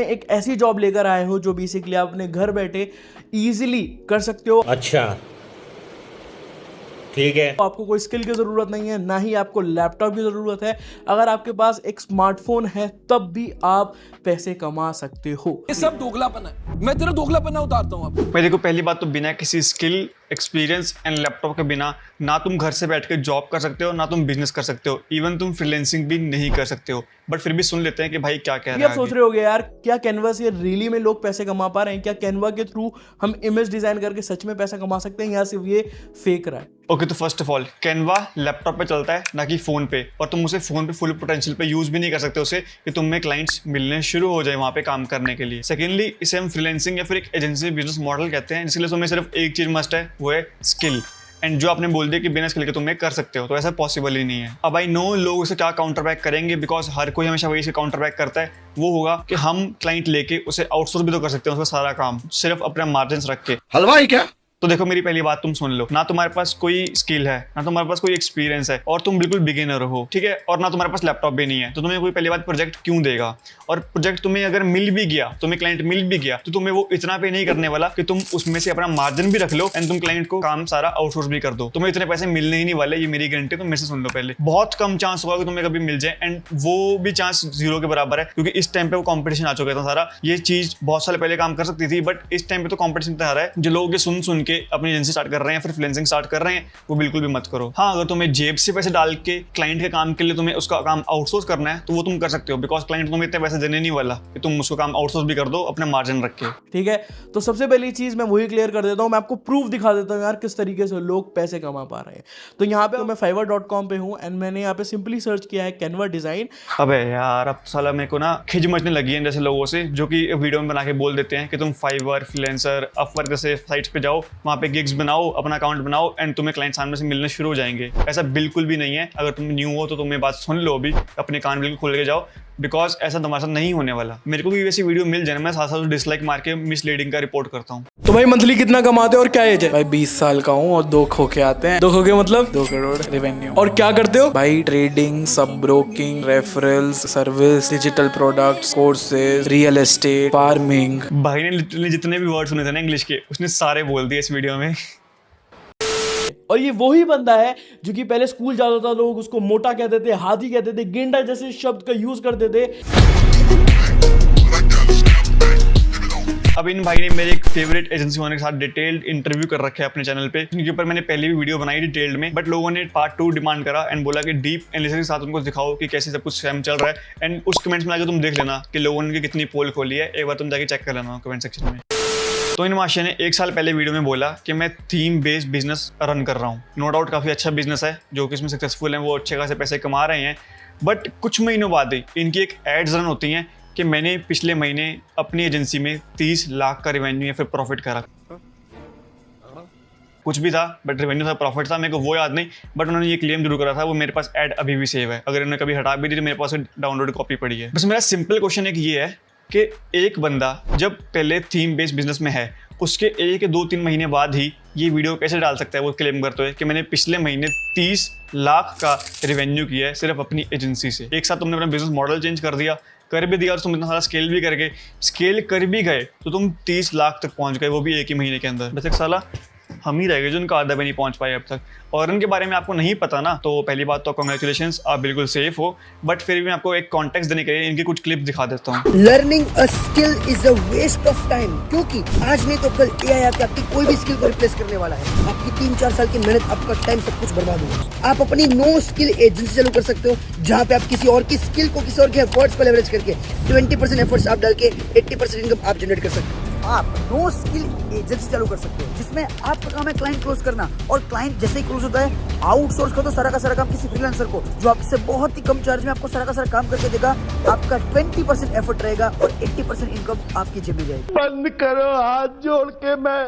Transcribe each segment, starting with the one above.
में एक ऐसी जॉब लेकर आए हो जो बेसिकली आप अपने घर बैठे इजीली कर सकते हो। अच्छा, ठीक है। आपको कोई स्किल की जरूरत नहीं है, ना ही आपको लैपटॉप की जरूरत है। अगर आपके पास एक स्मार्टफोन है तब भी आप पैसे कमा सकते हो। ये सब दोगलापन है, मैं तेरा दोगलापन उतारता हूँ अब। मैं देखो, पहली बात तो बिना किसी स्किल, एक्सपीरियंस एंड लैपटॉप के बिना ना तुम घर से बैठ के जॉब कर सकते हो, ना तुम बिजनेस कर सकते हो, इवन तुम फ्रीलांसिंग भी नहीं कर सकते हो। बट फिर भी सुन लेते हैं कि भाई क्या कह रहा है। आप सोच रहे होगे यार, क्या कैनवा से रियली में लोग पैसे कमा पा रहे हैं? क्या कैनवा के थ्रू हम इमेज डिजाइन करके सच में पैसा कमा सकते हैं या सिर्फ ये फेक रहा है? ओके, तो first of all Canva laptop पे चलता है ना कि फोन पे, और तुम उसे फोन पे फुल पोटेंशियल पे यूज भी नहीं कर सकते उसे कि तुम्हें क्लाइंट्स मिलने शुरू हो जाए वहां पे काम करने के लिए। सेकेंडली, इसे हम फ्रीलांसिंग या फिर एक एजेंसी बिजनेस मॉडल कहते हैं, जिसके लिए तुम्हें सिर्फ एक चीज मस्ट है, वो है स्किल। एंड जो आपने बोल दिया कि बिना स्किल के तुम कर सकते हो, तो ऐसा पॉसिबल ही नहीं है। अब आई नो लोग उसे क्या काउंटर बैक करेंगे, बिकॉज हर कोई हमेशा वही से काउंटर बैक करता है। वो होगा कि हम क्लाइंट लेके उसे आउटसोर्स भी तो कर सकते हैं, उसका सारा काम सिर्फ अपने मार्जिन रख के। हलवाई क्या? तो देखो, मेरी पहली बात तुम सुन लो, ना तुम्हारे पास कोई स्किल है, ना तुम्हारे पास कोई एक्सपीरियंस है, और तुम बिल्कुल बिगिनर हो, ठीक है, और ना तुम्हारे पास लैपटॉप भी नहीं है, तो तुम्हें कोई पहली बात प्रोजेक्ट क्यों देगा? और प्रोजेक्ट तुम्हें अगर मिल भी गया, तुम्हें क्लाइंट मिल भी गया, तो तुम्हें वो इतना पे नहीं करने वाला कि तुम उसमें से अपना मार्जिन भी रख लो एंड तुम क्लाइंट को काम सारा आउटसोर्स भी कर दो। तुम्हें इतने पैसे मिलने ही नहीं वाले, ये मेरी गारंटी। तो मेरे से सुन लो, पहले बहुत कम चांस होगा कि तुम्हें कभी मिल जाए, एंड वो भी चांस 0 के बराबर है, क्योंकि इस टाइम पे वो कॉम्पिटिशन आ चुका था सारा। ये चीज बहुत साल पहले काम कर सकती थी, बट इस टाइम पे तो कॉम्पिटिशन इतना आ रहा है, जो लोग सुन के अपनी एजेंसी स्टार्ट कर रहे हैं, फिर फ्रीलांसिंग स्टार्ट कर रहे हैं, वो बिल्कुल भी मत करो। हाँ, अगर तुम्हें जेब से पैसे डाल के क्लाइंट के काम के लिए तुम्हें उसका काम आउटसोर्स करना है, तो वो तुम कर सकते हो, बिकॉज क्लाइंट तुम्हें इतने पैसे देने नहीं वाला कि तुम उसको काम आउटसोर्स भी कर दो अपने मार्जिन रख के। ठीक है, तो सबसे पहली चीज मैं वही क्लियर कर देता हूं, मैं आपको प्रूफ दिखा देता हूं यार किस तरीके से लोग पैसे कमा पा रहे हैं। तो यहाँ पे मैं fiverr.com पे हूँ एंड मैंने यहाँ पे सिंपली सर्च किया है कैनवा डिजाइन। अबे यार, अब साला मेरे को ना खिज मचने लगी है जैसे लोगों से जो कि वीडियो में बना के बोल देते हैं कि तुम फाइवर, फ्रीलांसर, अपवर्क जैसे साइट्स पे जाओ, वहाँ पे गिग्स बनाओ, अपना अकाउंट बनाओ एंड तुम्हें क्लाइंट सामने से मिलने शुरू हो जाएंगे। ऐसा बिल्कुल भी नहीं है। अगर तुम न्यू हो तो तुम्हें बात सुन लो, अभी अपने कान बिल्कुल खोल के जाओ, बिकॉज ऐसा तुम्हारे साथ नहीं होने वाला। मेरे को भी वैसी वीडियो मिल जाए, मैं साथ साथ डिसलाइक मार के मिसलीडिंग का रिपोर्ट करता हूँ। तो भाई मंथली कितना कमाते हो और क्या एज है? भाई 20 साल का हूँ और 2 खोखे आते हैं। 2 खोखे मतलब 2 करोड़ रेवेन्यू। और क्या करते हो? भाई ट्रेडिंग, सब broking, referrals, service, digital products, courses, real estate, farming. भाई ने लिटरली जितने भी वर्ड सुने थे ना इंग्लिश के, उसने सारे बोल दिए इस वीडियो में। और ये वही बंदा है जो कि पहले स्कूल जाता था, लोग उसको मोटा कहते थे, हाथी कहते थे, गेंडा जैसे शब्द का यूज करते थे। अब इन भाई ने मेरे एक फेवरेट एजेंसी होने के साथ डिटेल्ड इंटरव्यू कर रखा है अपने चैनल पे, जिनके ऊपर मैंने पहले भी वीडियो बनाई डिटेल्ड में, बट लोगों ने पार्ट 2 डिमांड करा एंड बोला कि डीप एनालिसिस के साथ उनको दिखाओ कि कैसे सब कुछ स्कैम चल रहा है। एंड उस कमेंट्स में आके तुम देख लेना कि लोगों ने कितनी पोल खोली है, एक बार तुम जाके चेक कर लेना कमेंट सेक्शन में। तो इन माशे ने 1 साल पहले वीडियो में बोला कि मैं थीम बेस्ड बिजनेस रन कर रहा हूँ। नो डाउट काफ़ी अच्छा बिजनेस है, जो कि इसमें सक्सेसफुल है, वो अच्छे खासे पैसे कमा रहे हैं। बट कुछ महीनों बाद ही इनकी एक एड्स रन होती हैं कि मैंने पिछले महीने अपनी एजेंसी में 30 लाख का रेवेन्यू या फिर प्रॉफिट करा। कुछ भी था, बट रेवेन्यू था, प्रॉफिट था, मेरे को वो याद नहीं, बट उन्होंने ये क्लेम जरूर करा था। वो मेरे पास ऐड अभी भी सेव है, अगर उन्होंने कभी हटा भी दी तो मेरे पास डाउनलोड कॉपी पड़ी है। बस मेरा सिंपल क्वेश्चन एक ये है कि एक बंदा जब पहले थीम बेस्ड बिजनेस में है, उसके 1 या 2-3 महीने बाद ही ये वीडियो कैसे डाल सकता है वो क्लेम करते हुए कि मैंने पिछले महीने 30 लाख का रेवेन्यू किया है सिर्फ अपनी एजेंसी से। एक साथ तुमने अपना बिजनेस मॉडल चेंज कर भी दिया और तुम इतना सारा स्केल कर भी गए तो तुम 30 लाख तक पहुंच गए, वो भी 1 ही महीने के अंदर। बस एक साला हम ही रह गए जो उनका आधा भी नहीं पहुंच पाए अब तक। और इनके बारे में आपको नहीं पता ना, तो पहली बात तो कांग्रेचुलेशंस, आप बिल्कुल सेफ हो। बट फिर भी मैं आपको एक कॉन्टेक्स्ट देने के लिए इनकी कुछ क्लिप दिखा देता हूँ। Learning a skill is a waste of time, क्योंकि आज नहीं तो कल एआई आके आपकी कोई भी स्किल को रिप्लेस करने वाला है। आपकी 3-4 साल की मेहनत, आपका टाइम, सब कुछ बर्बाद होगा। आप अपनी नो स्किल एजेंसी चालू कर सकते हो, जहाँ पे आप किसी और की स्किल को, किसी और के एफर्ट्स को लेवरेज करके 20% एफर्ट्स आप डाल के 80% इनकम आप जनरेट कर सकते हो। आप नो स्किल एजेंसी चालू कर सकते हो, जिसमें आपका काम है क्लाइंट क्लोज करना, और क्लाइंट जैसे ही क्लोज होता है आउटसोर्स कर दो सारा का सारा काम किसी फ्रीलांसर को, जो आपसे बहुत ही कम चार्ज में आपको सारा का सारा काम करके देगा। आपका 20% एफर्ट रहेगा और 80% इनकम आपकी जेब में जाएगी। बंद करो हाथ जोड़ के। मैं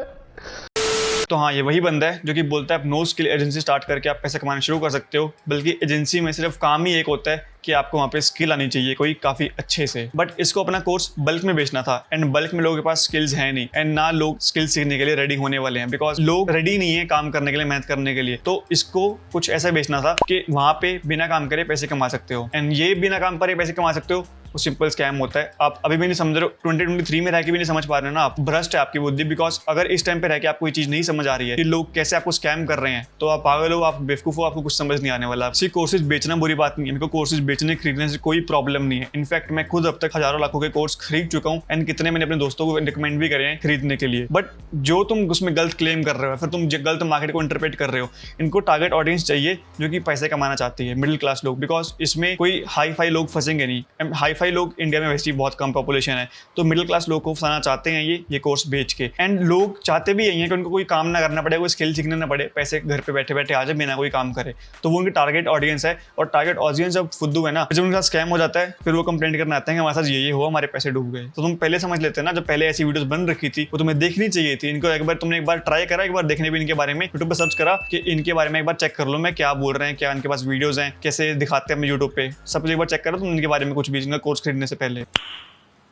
तो हाँ, ये वही बंदा है जो कि बोलता है आप नो स्किल एजेंसी स्टार्ट करके आप पैसे कमाना शुरू कर सकते हो, बल्कि एजेंसी में सिर्फ काम ही एक होता है कि आपको वहाँ पे स्किल आनी चाहिए कोई काफ़ी अच्छे से। बट इसको अपना कोर्स बल्क में बेचना था, एंड बल्क में लोगों के पास स्किल्स हैं नहीं, एंड ना लोग स्किल सीखने के लिए रेडी होने वाले हैं, बिकॉज लोग रेडी नहीं है काम करने के लिए, मेहनत करने के लिए। तो इसको कुछ ऐसा बेचना था कि वहाँ पे बिना काम करे पैसे कमा सकते हो, एंड ये बिना काम करे पैसे कमा सकते हो वो सिंपल स्कैम होता है। आप अभी भी नहीं समझ रहे हो, 2023 में रह के भी नहीं समझ पा रहे हो ना आप, भ्रष्ट है आपकी बुद्धि। बिकॉज अगर इस टाइम पे रह के आपको ये चीज नहीं समझ आ रही है कि लोग कैसे आपको स्कैम कर रहे हैं, तो आप पागल हो, आप बेवकूफ हो, आपको कुछ समझ नहीं आने वाला। सी कोर्सेज बेचना बुरी बात नहीं है, मेरे को कोर्सेज बेचने खरीदने से कोई प्रॉब्लम नहीं है। इनफैक्ट मैं खुद अब तक हजारों लाखों के कोर्स खरीद चुका हूँ एंड कितने मैंने अपने दोस्तों को रिकमेंड भी करे हैं खरीदने के लिए। बट जो तुम उसमें गलत क्लेम कर रहे हो, फिर तुम गलत मार्केट को इंटरप्रेट कर रहे हो, इनको टारगेट ऑडियंस चाहिए जो कि पैसे कमाना चाहती है, मिडिल क्लास लोग। बिकॉज इसमें कोई हाई फाई लोग फंसेंगे नहीं। हाई फाई लोग इंडिया में वैसे ही बहुत कम पॉपुलेशन है, तो मिडिल क्लास लोग को फंसाना चाहते हैं ये कोर्स बेच के। एंड लोग चाहते भी यही है कि उनको कोई काम ना करना पड़े, कोई स्किल सीखने ना पड़े, पैसे घर पे बैठे बैठे आ जाए बिना कोई काम करे। तो वो उनकी टारगेट ऑडियंस है। और टारगेट ऑडियंस जब फुद्दू है ना, जब उनका स्कैम हो जाता है, फिर वो कंप्लेंट करने आते हैं कि हमारे साथ ये हुआ, हमारे पैसे डूब गए। तो तुम पहले समझ लेते हैं ना, जब पहले ऐसी वीडियोस बन रखी थी वो तुम्हें देखनी चाहिए थी। इनको एक बार तुमने एक बार ट्राई करा, एक बार देखने भी इनके बारे में यूट्यूब पे सर्च करा कि इनके बारे में एक बार चेक कर लो मैं क्या बोल रहे हैं, क्या इनके पास वीडियोस हैं, कैसे दिखाते हैं अपने यूट्यूब पे, सब कुछ एक बार चेक करो तुम इनके बारे में कुछ भी, इनका कोर्स खरीदने से पहले।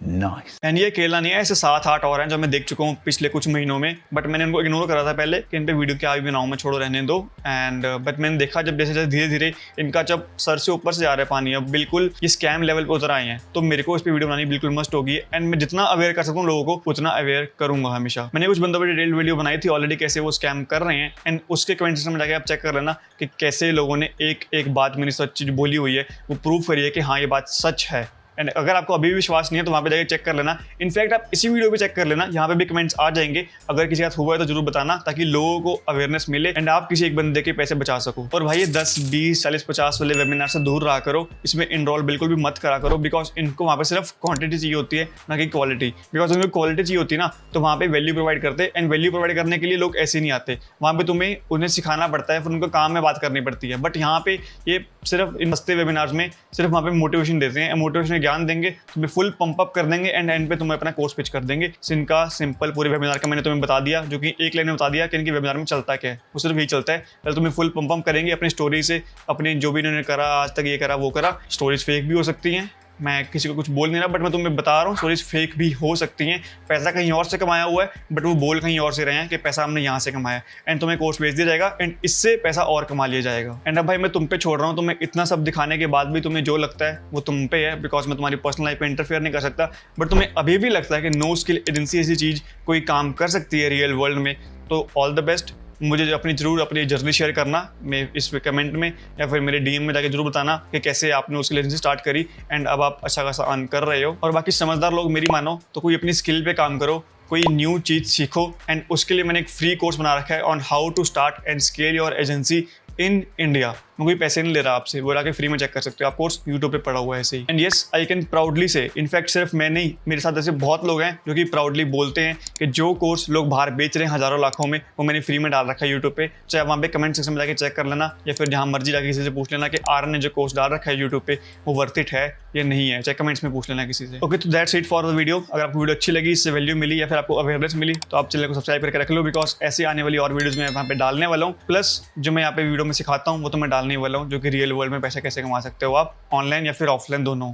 एंड ये अकेला नहीं है, ऐसे 7-8 और हैं जो मैं देख चुका हूँ पिछले कुछ महीनों में। बट मैंने उनको इग्नोर करा था पहले कि इन पे वीडियो क्या भी बनाऊँ मैं, छोड़ो रहने दो। एंड बट मैंने देखा जब जैसे जैसे धीरे धीरे इनका जब सर से ऊपर से जा रहा है पानी, अब बिल्कुल ये स्कैम लेवल पे उतर आए हैं, तो मेरे को इस पर वीडियो बनानी बिल्कुल मस्ट होगी। एंड मैं जितना अवेयर कर सकूँ लोगों को उतना अवेयर करूंगा हमेशा। मैंने कुछ बंदों पर डिटेल वीडियो बनाई थी ऑलरेडी, कैसे वो स्कैम कर रहे हैं। एंड उसके कमेंट सेक्शन में जाकर आप चेक कर लेना कि कैसे लोगों ने एक एक बात मेरी सच चीज बोली हुई है, वो प्रूव करिए कि हाँ ये बात सच है। एंड अगर आपको अभी भी विश्वास नहीं है तो वहाँ पे जाके चेक कर लेना। इनफैक्ट आप इसी वीडियो पे चेक कर लेना, यहाँ पे भी कमेंट्स आ जाएंगे। अगर किसी के साथ हुआ है तो जरूर बताना, ताकि लोगों को अवेयरनेस मिले एंड आप किसी एक बंदे के पैसे बचा सको। और भाई ये 10, 20, 40, 50 वाले वेबिनार से दूर रहा करो, इसमें इनरोल बिल्कुल भी मत करा करो। बिकॉज इनको वहाँ पे सिर्फ क्वांटिटी चाहिए होती है, ना कि क्वालिटी। बिकॉज उनको क्वालिटी चाहिए होती है ना, तो वहाँ पे वैल्यू प्रोवाइड करते। एंड वैल्यू प्रोवाइड करने के लिए लोग ऐसे नहीं आते, वहाँ पे तुम्हें उन्हें सिखाना पड़ता है, फिर उनको काम में बात करनी पड़ती है। बट यहाँ पे ये सिर्फ इन सस्ते वेबिनार्स में सिर्फ वहाँ पे मोटिवेशन देते हैं, मोटिवेशन ज्ञान देंगे, तुम्हें फुल पंप अप कर देंगे एंड एंड पे तुम्हें अपना कोर्स पिच कर देंगे। इनका सिंपल पूरे वेबिनार का मैंने तुम्हें बता दिया, जो कि एक लाइन में बता दिया कि इनके वेबिनार में चलता क्या है। वो सिर्फ यही चलता है, पहले तुम्हें फुल पंप अप करेंगे अपनी स्टोरी से, अपने जो भी इन्होंने करा आज तक, ये करा वो करा। स्टोरीज फेक भी हो सकती हैं, मैं किसी को कुछ बोल नहीं रहा, बट मैं तुम्हें बता रहा हूँ स्टोरीज फेक भी हो सकती हैं। पैसा कहीं और से कमाया हुआ है, बट वो बोल कहीं और से रहे हैं कि पैसा हमने यहाँ से कमाया। एंड तुम्हें कोर्स भेज दिया जाएगा एंड इससे पैसा और कमा लिया जाएगा। एंड अब भाई मैं तुम पे छोड़ रहा हूँ, तुम्हें इतना सब दिखाने के बाद भी तुम्हें जो लगता है वो तुम पे है, बिकॉज मैं तुम्हारी पर्सनल लाइफ में इंटरफेयर नहीं कर सकता। बट तुम्हें अभी भी लगता है कि नो स्किल एजेंसी ऐसी चीज़ कोई काम कर सकती है रियल वर्ल्ड में, तो ऑल द बेस्ट। मुझे जरूर अपनी जर्नी शेयर करना मैं इस कमेंट में, या फिर मेरे डीएम में जाके जरूर बताना कि कैसे आपने उसकी एजेंसी स्टार्ट करी एंड अब आप अच्छा खासा अर्न कर रहे हो। और बाकी समझदार लोग मेरी मानो तो कोई अपनी स्किल पे काम करो, कोई न्यू चीज़ सीखो। एंड उसके लिए मैंने एक फ्री कोर्स बना रखा है on how to start and scale your agency in India. मैं कोई पैसे नहीं ले रहा आपसे, वो जाके फ्री में चेक कर सकते हो आप, कोर्स यूट्यूब पे पड़ा हुआ है ऐसे ही। And yes I can proudly say, in fact सिर्फ मैं नहीं, मेरे साथ ऐसे बहुत लोग हैं जो कि प्राउडली बोलते हैं कि जो कोर्स लोग बाहर बेच रहे हैं हजारों लाखों में, वो मैंने फ्री में डाल रखा है यूट्यूब पे। चाहे वहाँ पे कमेंट सेक्शन में जाके चेक कर लेना, या फिर जहाँ मर्जी जाके किसी से पूछ लेना कि आर ने जो कोर्स डाल रखा है यूट्यूब पे वो वर्थ इट है या नहीं है, चाहे कमेंट्स में पूछ लेना किसी से। ओके, तो that's it for the video. अगर आपको वीडियो अच्छी लगी, इससे वैल्यू मिली या फिर आपको अवेयरनेस मिली, तो आप चैनल को सब्सक्राइब करके रख लो, बिकॉज ऐसी आने वाली और वीडियोज मैं वहाँ पे डालने वाला हूँ। प्लस जो मैं यहाँ पे वीडियो में सिखाता हूँ वो तो मैं डालने वाला हूँ, जो कि रियल वर्ल्ड में पैसा कैसे कमा सकते हो आप, ऑनलाइन या फिर ऑफलाइन दोनों।